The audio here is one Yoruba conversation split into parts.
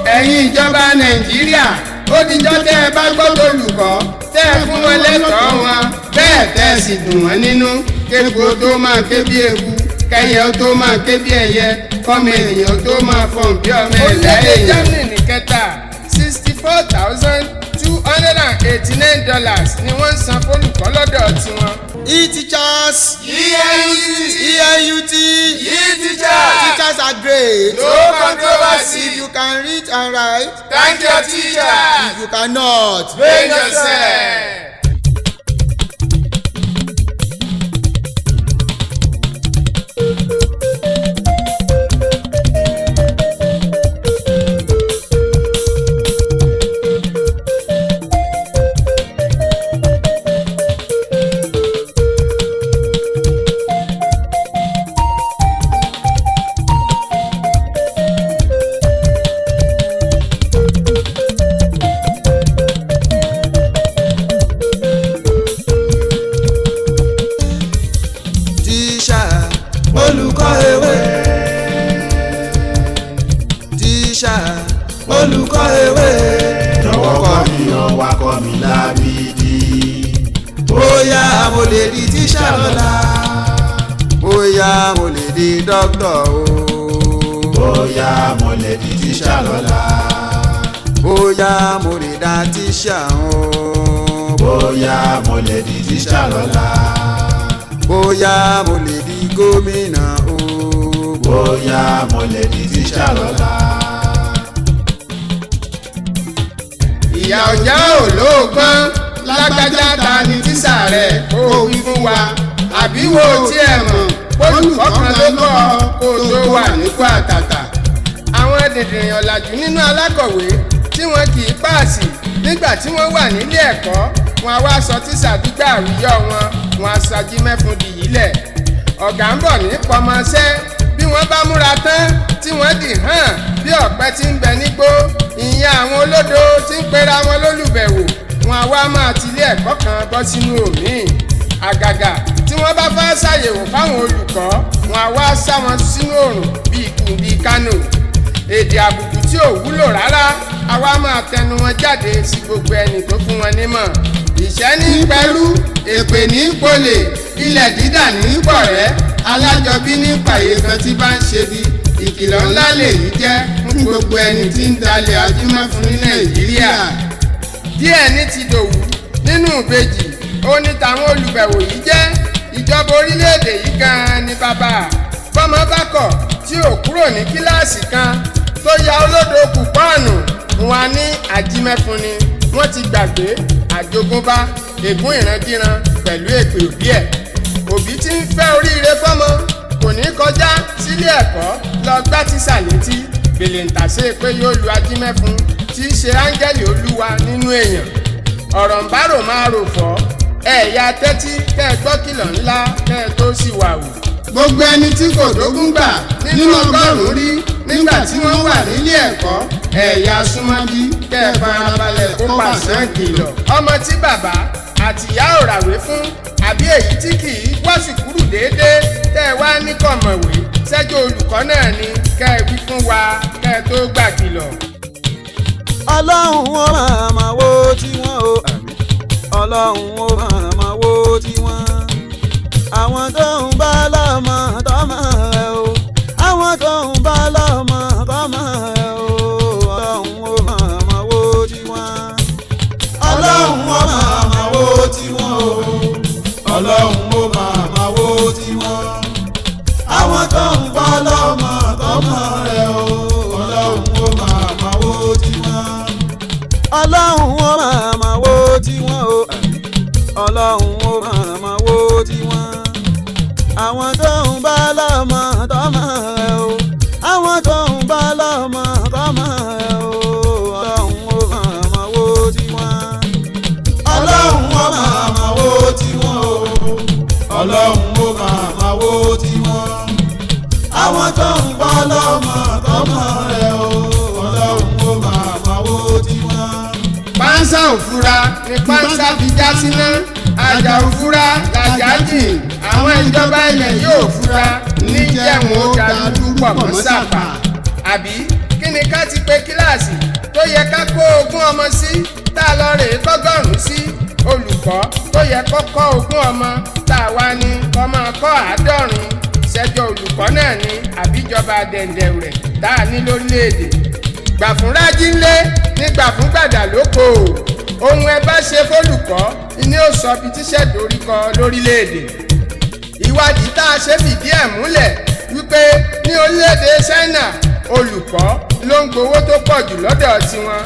ẹ̀yin ìjọba Nàìjíríà ó dijọ́ tẹ́ ẹ bá gbọ́dọ̀ olùkọ́ tẹ́ ẹ fún wọn lẹ́tọ̀ọ́ wọn bẹ́ẹ̀ tẹ́ ẹ sì dùn wọ́n nínú kéku tó máa ké bí eku kẹyẹ tó máa ké bí ẹyẹ kọ́mọ ènìyàn tó máa fọ̀n bí ọmọ ẹ̀dá èèyàn. Germany ní kẹta $64,289 ni wọ́n ń san fólùkọ́ lọ́dọ̀ tiwọn. E-teachers. E-NUT. E-NUT. E-teachers. Teachers are great. No controversy. If you can read and write, Thank your teacher. if you cannot, Blame yourself. olùkọ́ ewé. Tíṣà olùkọ́ ewé. Jọ̀wọ́ kọ́ mi ó wá kọ́ mi lábìdí. Bóyá mo lè di tíṣà lọ́la. Bóyá mo lè di dókítà o. Bóyá mo lè di tíṣà lọ́la. Bóyá mo lè dá tíṣà o. Bóyá mo lè di tíṣà lọ́la. Bóyá mo lè di gómìnà o. Bóyá mo lè di tíṣà lọ́la. Ìyá ọjà ò lóògbọ́n lágbájá ta ni tíṣà rẹ̀ kó wí fún wa àbí wo tiẹ̀ mọ̀ olùkọ́ kan ló kọ́ kó tó wà nípò àtàtà. Àwọn dìndìnrín ọ̀làjú nínú alákọ̀wé tí wọn kì í páàsì nígbà tí wọ́n wà nílé ẹ̀kọ́ wọn á wá sọ tíṣà gbígbà àwùjọ wọn á sọjí mẹ́fun dìyílẹ̀. Ọ̀gá ń bọ̀ ní pọmọṣẹ́ bí wọ́n bá múra tán tí wọ́n dì hàn bí ọ̀pẹ tí ń bẹ nígbó ìyẹn àwọn olódo tí ń pera wọn lólùbẹ̀wò wọn á wá máa tilé ẹ̀kọ́ kan bọ́ sínú òmíì. Àgàgà tí wọ́n bá fẹ́ ṣàyẹ̀wò fáwọn olùkọ́ wọn á wá sá wọn sínú òrùn bíi kùndí Kánò. Èdè àbùkù tí ò wúlò rárá àwa máa tẹnu wọn jáde sí gbogbo ẹni tó fún wọn nímọ̀. Ìṣẹ́ ní pẹ̀lú èpè ní polè ilẹ̀ dídà ní pọ̀rẹ́ alájọbí ní pàyè kan tí bá ń ṣe bí ìkìlọ̀ ńlá lèyí jẹ́ fún gbogbo ẹni tí ń dalẹ̀ ajímọ́fún ní Nàìjíríà. Díẹ̀ ní ti dòwú nínú ìbejì ó ní tàwọn olùbẹ̀wò yìí jẹ́ ìjọba orílẹ̀-èdè yìí gan-an ní bàbá bọ́mọ bá kọ̀ tí ò kúrò ní kíláàsì kan tó ya olódo kùpọ́ọ̀nù wọn ní ajímẹ́fun ni wọ́n ti gbàgbé àjogúnbá ègún ìrandíran pẹ̀lú èpè òbí ẹ̀. Òbí tí ń fẹ́ oríire fọ́mọ kò ní kọjá sílé ẹ̀kọ́ lọ gbá tíṣà létí bèlèǹtàṣe pé yóò lu ajímẹ́fun tí í ṣe áńgẹ́lì olúwa nínú èèyàn. Ọ̀rọ̀ ń bá rò máa rò fọ́ ẹ̀yà tẹ́tí kẹ́ ẹ gbọ́ kìlọ̀ ńlá kẹ́ ẹ tó sì wà wù. Gbogbo ẹni tí kò dógún gbà nínú ọgọ́rùn-ún rí nígbà tí wọ́n wà nílé ẹ̀kọ́ ẹ̀yà súnmọ́bí kẹ́ ẹ farabalẹ̀ kó pàṣán kìlọ̀. Ọmọ tí bàbá àtìyá ò ràwé fún àbí èyí tí kì í wá sùkúrù déédéé tẹ́ ẹ wá ní kọ̀mọ̀wé ṣẹ́jọ́ olùkọ́ náà ni kẹ́ ẹ wí fún wa kẹ́ ẹ tó gbà kìlọ̀. Ọlọ́run ó máa wo tiwọn o. Ọlọ́run ó máa wo tiwọn. Àwọn tó ń bá lọ́mọ tọ́mọ ẹ o. Àwọn tó ń bá lọ́mọ tọ́mọ ẹ o. Ọlọ́run ó máa wo tiwọn. Ọlọ́run ó máa wo tiwọn o. Ọlọ́run ó máa wo tiwọn. Àwọn tó ń bá lọ́mọ tọ́mọ ẹ o. Ọlọ́run ó máa wo tiwọn. Ọlọ́run ó máa wo tiwọn o. Ọlọ́run ó máa wo tiwọn. Àwọn tó ń bá lọ́mọ tọ́mọ ẹ o. Àwọn tó ń bá lọ́mọ tọ́mọ ẹ o. Ọlọ́run ó máa wo tiwọn. Ọlọ́run ó máa wo tiwọn o. Ọlọ́run ó máa wo tiwọn. Àwọn tó ń bá lọ́mọ tọ́mọ ẹ o. Ọlọ́run ó máa wo tiwọn. Pánsá ò fura ni pánsá fi já síná àjà ò fura làjà jìn àwọn ìjọba ilẹ̀ yóò fura ní jẹun ó dàdú pọ̀ mọ́ sàpà. Àbí kí ni ká ti pe kíláàsì ọmọ sí tá a lọ rèé kọ́gọ́rùn-ún sí olùkọ́ tó yẹ kọ́kọ́ 20 ọmọ tá a wá ní kọ́ máa kọ́ 70 ṣẹjọ olùkọ́ náà ní àbíjọba dẹ̀ǹdẹ̀ rẹ̀ tá a ní lórílẹ̀‐èdè. gbà fún rájínlé ní gbà fún gbàdà lóko ohun ẹ bá ṣe fólùkọ́ ni ó sọ bí tíṣẹ́ dorí kọ lórílẹ̀‐èdè. ìwádìí tá a ṣe fìdí ẹ̀ múlẹ̀ wípé ní orílẹ̀‐èdè China olùkọ́ ló ń gbowó tó pọ̀ jù lọ́dọ̀ tiwọn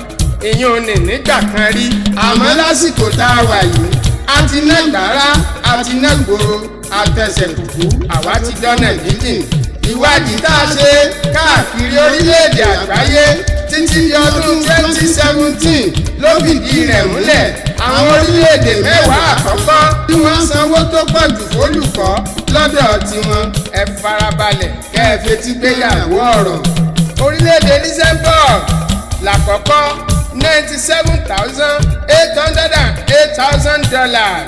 èyí ò ní nígbà kan rí àmọ́ lásìkò tá a wà yìí àti ná gbàrà àti ná gbòòrò àtẹsẹ̀ kùkú àwa ti dọ́nà dídìn. ìwádìí tá a ṣe káàkiri orílẹ̀-èdè àgbáyé títí di ọdún 2017 ló fìdí rẹ̀ múlẹ̀ àwọn orílẹ̀-èdè 10 àkọ́kọ́ tí wọ́n sanwó tó pọ̀ jù fólùkọ́ lọ́dọ̀ tiwọn. ẹ farabalẹ̀ kẹ́ ẹ fetí gbéyàwó ọ̀rọ̀. orílẹ̀-èdè Luxembourg lákọ̀ọ́kọ́ $97,808,000.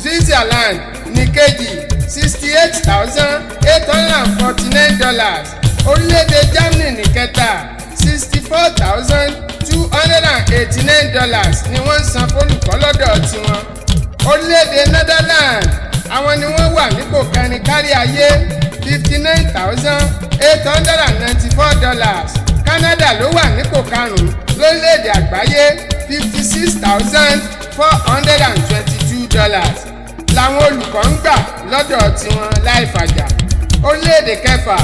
Switzerland ní kejì $68,849. orílẹ̀-èdè Germany ní kẹta $64,289 ni wọ́n ń san fólùkọ́ lọ́dọ̀ tiwọn. orílẹ̀-èdè Netherlands àwọn ni wọ́n wà nípò kẹrin kárí ayé $59,894. Canada ló wà nípò karùn-ún lórílẹ̀‐èdè àgbáyé $56,422 làwọn olùkọ́ ń gbà lọ́dọ̀ tiwọn láì fàjà. orílẹ̀‐èdè kẹfà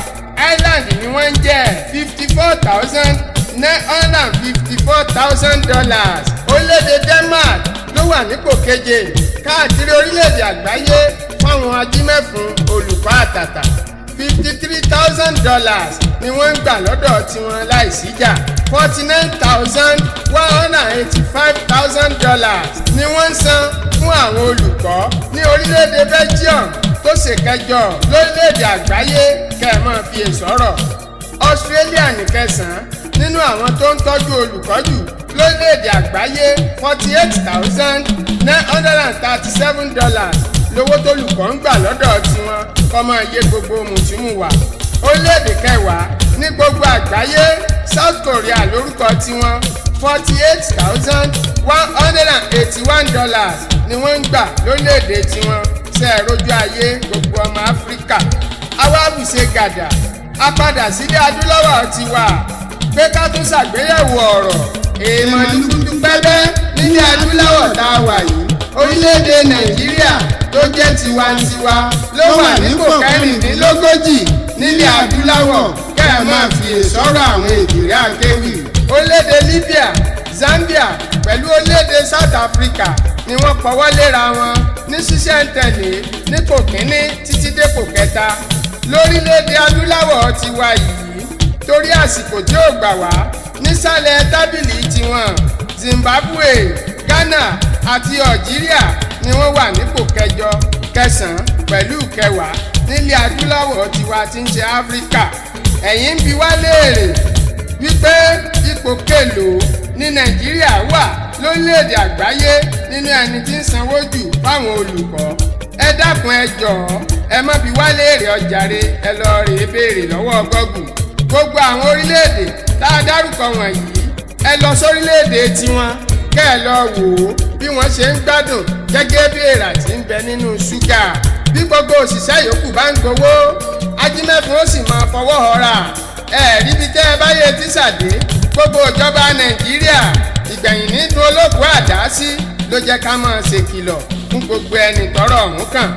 Ireland ni wọ́n ń jẹ́ $54,954,000. orílẹ̀‐èdè Denmark ló wà nípò keje káàkiri orílẹ̀‐èdè àgbáyé fáwọn ajímẹ́fún olùkọ́ àtàtà $53,000 ni wọ́n ń gbà lọ́dọ̀ tiwọn láì síjà. $49,185,000 ni wọ́n ń san fún àwọn olùkọ́ ní orílẹ̀-èdè Belgium tó ṣèkẹjọ lórílẹ̀-èdè àgbáyé kẹ́ẹ̀mọ́ fi sọ̀rọ̀. Australia ní kẹsàn-án nínú àwọn tó ń tọ́jú olùkọ́ jù lórílẹ̀-èdè àgbáyé $48,937 lówó tólùkọ́ ń gbà lọ́dọ̀ tiwọn kọ́ máa yé gbogbo mùtúmùwà. orílẹ̀-èdè kẹwàá ní gbogbo àgbáyé South Korea lórúkọ tiwọn $48,181 ni wọ́n ń gbà lórílẹ̀-èdè tiwọn. ṣe é rojú ayé gbogbo ọmọ Áfíríkà awábùṣe gàdà a padà sílé adúláwọ̀ tiwa pé ká tún ṣàgbéyẹ̀wò ọ̀rọ̀ èèmọ̀ dúdú pẹ́pẹ́ nílé adúláwọ̀ tá a wà yìí. orílẹ̀-èdè Nàìjíríà tó jẹ́ tiwantiwa ló wà nípò 16 nílẹ̀ adúláwọ̀ kẹ́ ẹ̀ máa fi sọ̀rọ̀ àwọn èdèrè akéwì. orílẹ̀-èdè Libya, Zambia pẹ̀lú orílẹ̀-èdè South Africa ni wọ́n pọ̀wọ́ léra wọn ní ṣísẹ̀ntẹ̀lé nípò kínní títí dépò kẹta lórílẹ̀-èdè adúláwọ̀ tiwa yìí. torí àsìkò tí ó gbà wá nísàlẹ̀ tábìlì tiwọn Zimbabwe, Ghana àti Algeria ni wọ́n wà nípò kẹjọ, kẹsàn-án pẹ̀lú kẹwàá nílẹ̀ adúláwọ̀ tiwa tí ń ṣe Áfíríkà. ẹ̀yin ń bi wá léèrè wípé ipò kélòó ní Nàìjíríà wà lórílẹ̀‐èdè àgbáyé nínú ẹni tí ń sanwó jù fáwọn olùkọ́. ẹ dákun ẹ jọ̀ọ́ ẹ má bi wá léèrè ọjàre, ẹ lọ rèé béèrè lọ́wọ́ Google. gbogbo àwọn orílẹ̀‐èdè tá a dárúkọ wọ̀nyí ẹ lọ sórílẹ̀‐èdè tiwọn kẹ́ ẹ lọ wò ó bí wọ́n ṣe ń gbádùn gẹ́gẹ́ bí èèrà tí ń bẹ nínú ṣúgà. bí gbogbo òṣìṣẹ́ yòókù bá ń gbowó ajímẹ́fún ó sì máa fọwọ́ họra. ríbi tẹ́ ẹ bá yẹ tíṣà dé gbogbo ìjọba Nàìjíríà ìgbẹ̀yìn nínú olóògùn àdá sí ló jẹ́ ká máa ṣèkìlọ̀ fún gbogbo ẹni tọ́rọ̀ ọ̀hún kàn.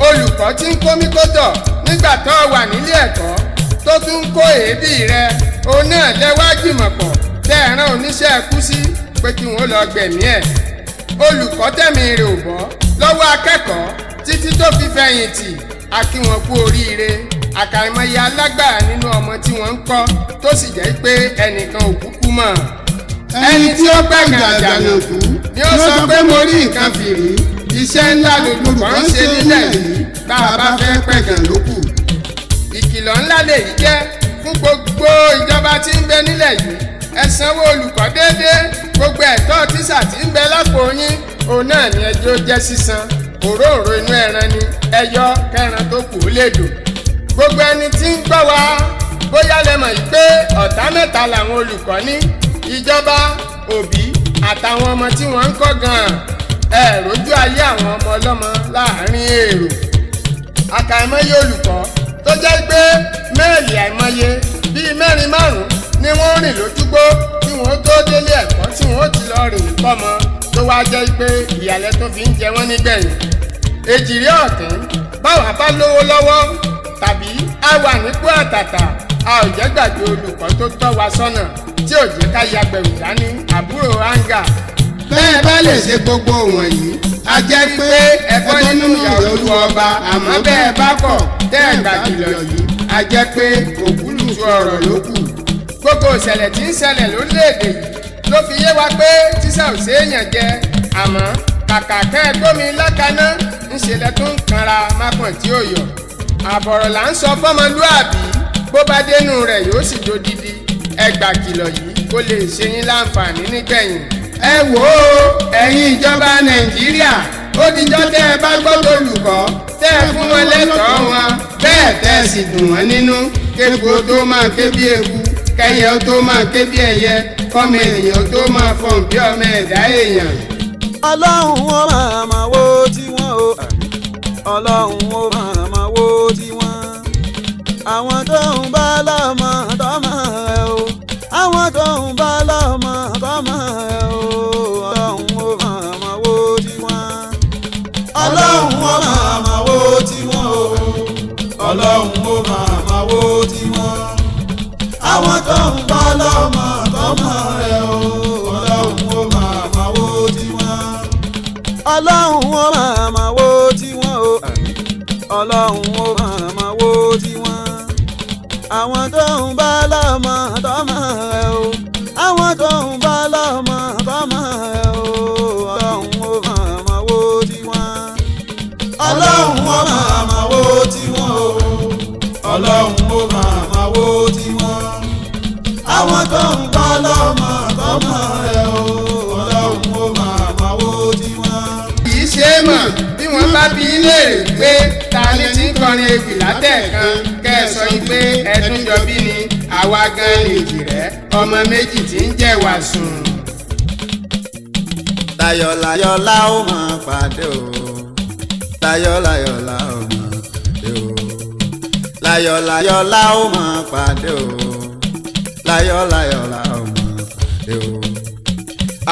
olùkọ́ tí ń kómi kótọ̀ nígbà tó wà nílé ẹ̀kọ́ tó tún ń kó èébì rẹ̀ òun náà lẹ́wọ́ àjùmọ̀pọ̀ tẹ́ ẹ̀ràn oníṣẹ́ ẹ̀kú sí pé kí wọ́n lọ gbẹ̀mí ẹ̀. olùkọ́ tẹ̀mí rẹ̀ ò bọ́ lọ́wọ́ akẹ́kọ̀ọ́ títí tó fi fẹ̀yìntì a kí wọn kú oríire. àkàìmọye alágbára nínú ọmọ tí wọ́n ń kọ́ tó sì jẹ́ pé ẹnìkan ò kúkú mọ̀. ẹni tí ó gbẹ̀gàn àjànàkú ni ó sọ pé mo rí nǹkan fìrí. iṣẹ́ ńlá lolùkọ́ ń ṣe nílẹ̀ yìí bá a bá fẹ́ pẹ̀gàn ló kù. ìkìlọ̀ ńlá lèyí jẹ́ fún gbogbo ìjọba tí ń bẹ nílẹ̀ yìí. ẹ sanwó olùkọ́ déédéé, gbogbo ẹ̀tọ́ tíṣà tí ń bẹ lápò yín òun náà ni ẹjọ́ jẹ́ sísan. òróǹro inú ẹran ni ẹyọ kẹran tó kù ó lè dùn. gbogbo ẹni tí ń gbọ́ wa bóyá lẹ mọ̀ yìí pé ọ̀tá mẹ́ta làwọn olùkọ́ ní: ìjọba, òbí àtàwọn ọmọ tí wọ́n ń kọ́ gan-an rójú ayé àwọn ọmọ ọlọ́mọ láàrin èrò. àkàìmọye olùkọ́ tó jẹ́ pé méèlì àìmọye bíi 4-5 ni wọ́n rìn lójúgbó tí wọ́n tó délé ẹ̀kọ́ tí wọ́n ti lọ rìn kọ́mọ tó wá jẹ́ pé ìyàlẹ́ tó fi ń jẹ wọ́n nígbẹ̀yìn. èjìrí ọ̀tún báwa bá lówó lọ́wọ́ tàbí a wà nípò àtàtà a ò jẹ́ gbàgbé olùkọ́ tó tọ́ wa sọ́nà tí ò jẹ́ ká ya gbẹ̀rù dání àbúrò áńgà. bẹ́ẹ̀ bá lè ṣe gbogbo wọ̀nyí a jẹ́ pé ẹ̀kọ́ nínú ìyàwó olúwa ọba àmọ́ bẹ́ẹ̀ bá kọ̀ tẹ́ ẹ̀ gbà kìlọ̀ yìí a jẹ́ pé òkúlùtù ọ̀rọ̀ ló kù. gbogbo ìṣẹ̀lẹ̀ tí ń ṣẹlẹ̀ lórílẹ̀‐èdè yìí ló fi yé wa pé tíṣà ò ṣèèyàn jẹ àmọ́ kàkà kẹ́ ẹ gbómi lákaná ńṣẹlẹ̀ tó ń kanra mákàn tí ó yọ. àbọ̀rọ̀ là ń sọ fọ́mọlúàbí bó bá dénú rẹ̀ yóò sì dodidi. ẹ gbà kìlọ̀ yìí kó lè ṣe yín láǹfààní nígbẹ̀yìn. ẹ wò ó ẹ̀yin ìjọba nàìjíríà ó dijọ́ tẹ́ ẹ bá gbọ́dọ̀ olùkọ́ tẹ́ ẹ fún wọn lẹ́tọ̀ọ́ wọn bẹ́ẹ̀ tẹ́ ẹ sì dùn wọ́n nínú kéku ó tó máa ké bí eku kẹ́yẹ ó tó máa ké bí ẹyẹ kọ́mọ ènìyàn ó tó máa fọ̀n bí ọmọ ẹ̀dá èèyàn. ọlọ́run ó máa wo tiwọn o ọlọ́run ó máa wo tiwọn àwọn tó ń bá lọ́mọ tọ́mọ ẹ o àwọn tó ń bá lọ́mọ tọ́mọ ẹ o ọlọ́run ó máa wo tiwọn. ọlọ́run ó máa wo tiwọn o ọlọ́run ó máa wo tiwọn àwọn tó ń bá lọ́mọ tọ́mọ ẹ o ọlọ́run ó máa wo tiwọn. ọlọ́run ó máa wo tiwọn o ọlọ́run ó máa wo tiwọn àwọn tó ń bá lọ́mọ tọ́mọ ẹ o àwọn tó ń bá lọ́mọ tọ́mọ ẹ o ọlọ́run ó máa wo tiwọn. ọlọ́run ó máa wo tiwọn o ọlọ́run ó máa wo tiwọn àwọn tó ń bá lọ́mọ tọ́mọ ẹ o ọlọ́run ó máa wo tiwọn. kì í ṣe é mọ̀ bí wọ́n bá bí léèrè pé ta ni tí ń kọrin ewì látẹ̀ẹ̀kan kẹ́ ẹ sọ pé ẹdún jọbí ni àwa gan lèjì rẹ̀ ọmọ méjì tí ń jẹ̀wà sùn. láyọ̀láyọ̀ la ó máa pàdé o láyọ̀láyọ̀ la ó máa pàdé o láyọ̀láyọ̀ la ó máa pàdé o láyọ̀láyọ̀ la ó máa pàdé o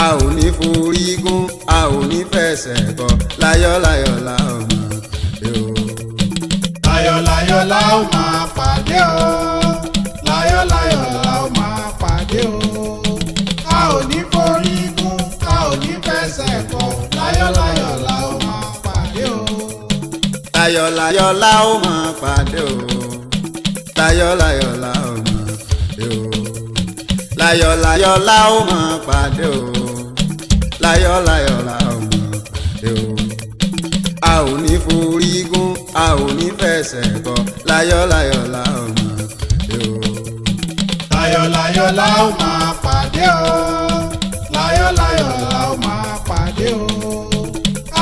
a ò ní forí gún a ò ní fẹsẹ̀ kọ láyọ̀láyọ̀ la ó máa pàdé o. láyọ̀láyọ̀ la ó máa pàdé o láyọ̀láyọ̀ la ó máa pàdé o a ò ní forí gún a ò ní fẹsẹ̀ kọ láyọ̀láyọ̀ la ó máa pàdé o. láyọ̀láyọ̀ la ó máa pàdé o láyọ̀láyọ̀ la ó máa pàdé o láyọ̀láyọ̀ la ó máa pàdé o láyọ̀láyọ̀ la ó máa pàdé o a ò ní forí gún a ò ní fẹsẹ̀ kọ láyọ̀láyọ̀ la ó máa pàdé o. láyọ̀láyọ̀ la ó máa pàdé o láyọ̀láyọ̀ la ó máa pàdé o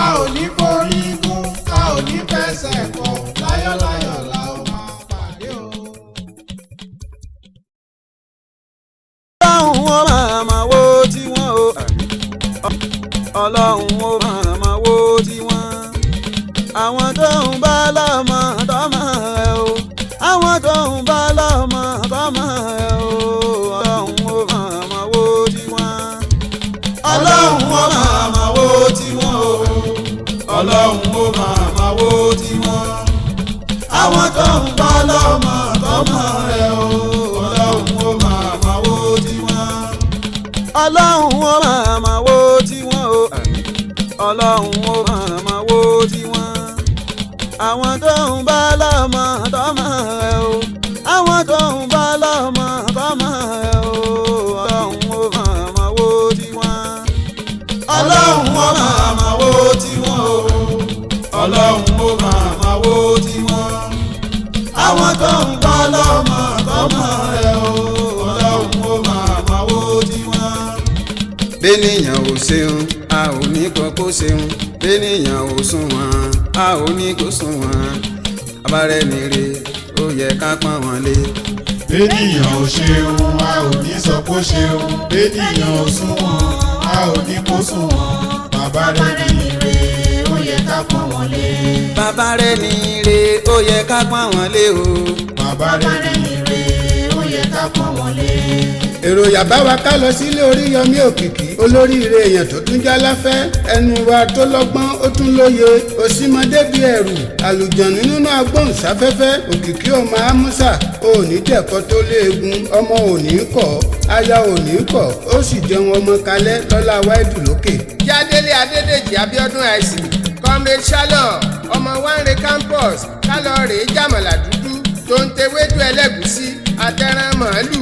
a ò ní forí gún a ò ní fẹsẹ̀ kọ láyọ̀láyọ̀ la ó máa pàdé o. ọlọ́run ó máa wo tiwọn o ọlọ́run ó máa wo tiwọn àwọn tó ń bá lọ́mọ tọ́mọ ẹ o àwọn tó ń bá lọ́mọ tọ́mọ ẹ o ọlọ́run ó máa wo tiwọn. ọlọ́run ó máa wo tiwọn o ọlọ́run ó máa wo tiwọn àwọn tó ń bá lọ́mọ tọ́mọ ẹ o ọlọ́run ó máa wo tiwọn. ọlọ́run ó máa wo tiwọn o ọlọ́run ó máa wo tiwọn àwọn tó ń bá lọ́mọ tọ́mọ ẹ o àwọn tó ń bá lọ́mọ tọ́mọ ẹ o ọlọ́run ó máa wo tiwọn. ọlọ́run ó máa wo tiwọn o ọlọ́run ó máa wo tiwọn àwọn tó ń bá lọ́mọ tọ́mọ ẹ o ọlọ́run ó máa wo tiwọn. bẹ́nìyàn ò ṣeun a ò ní kọ́ kó ṣeun bẹ́nìyàn ò sunwọ̀n a ò ní kó sunwọ̀n abárẹ́nire ó yẹ ká pọ́n wọn lé. bẹ́nìyàn ò ṣeun a ò ní sọ kó ṣeun bẹ́nìyàn ò sunwọ̀n ò ní kó sùn wọ́n. bàbá rẹ̀ ní ire ó yẹ ká pọ́n wọn lé. bàbá rẹ̀ ní ire ó yẹ ká pọ́n wọn lé o. bàbá rẹ̀ ní ire ó yẹ ká pọ́n wọn lé. èrò yàbá wa ká lọ sílé Oríyọmí Òkìkí olóríire èèyàn tó tún jáláfẹ́ ẹnu wa tó lọ́gbọ́n ó tún lóye òsínmọdé bíi ẹrù àlùjọ̀nù nínú agbóhùnsáfẹ́fẹ́ Òkìkí ọmọ amúsà òní dẹ̀kọ́ tó léegun ọmọ òní kọ̀ aya òní kọ̀ ó sì jẹun ọmọ kalẹ̀ lọ́lá wáìdù lókè. Jádélé Adédèjì Abíọ́dún àìsí comrade Shalom ọmọ Wanre campus kálọ̀ rèé jàmàlà dúdú tó ń tewédú ẹlẹ́gùsí àtẹran màálù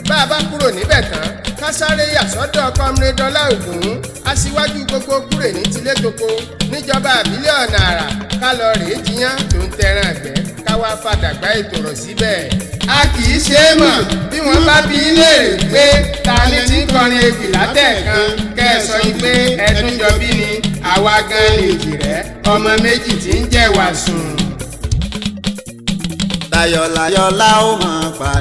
bá a bá kúrò níbẹ̀ tán ká sáré yàsọ́dọ̀ comrade Ọlá Ògún aṣíwájú gbogbo kúrè ní tilétoko níjọba àbílẹ̀ ọ̀nà àrà kálọ̀ rèé jiyàn tó ń tẹran àgbẹ̀ káwá fàdàgbà ètò rọ̀ síbẹ̀. a kì í ṣe é mọ̀ bí wọ́n bá bí léèrè pé ta ni ti ń kọrin ewì látẹ̀kan kẹ́ ẹ sọ yín pé ẹdún jọ bí ni àwa gan lèjì rẹ̀ ọmọ méjì tí ń jẹ́ wàsùn. láyọ̀láyọ̀ la ó máa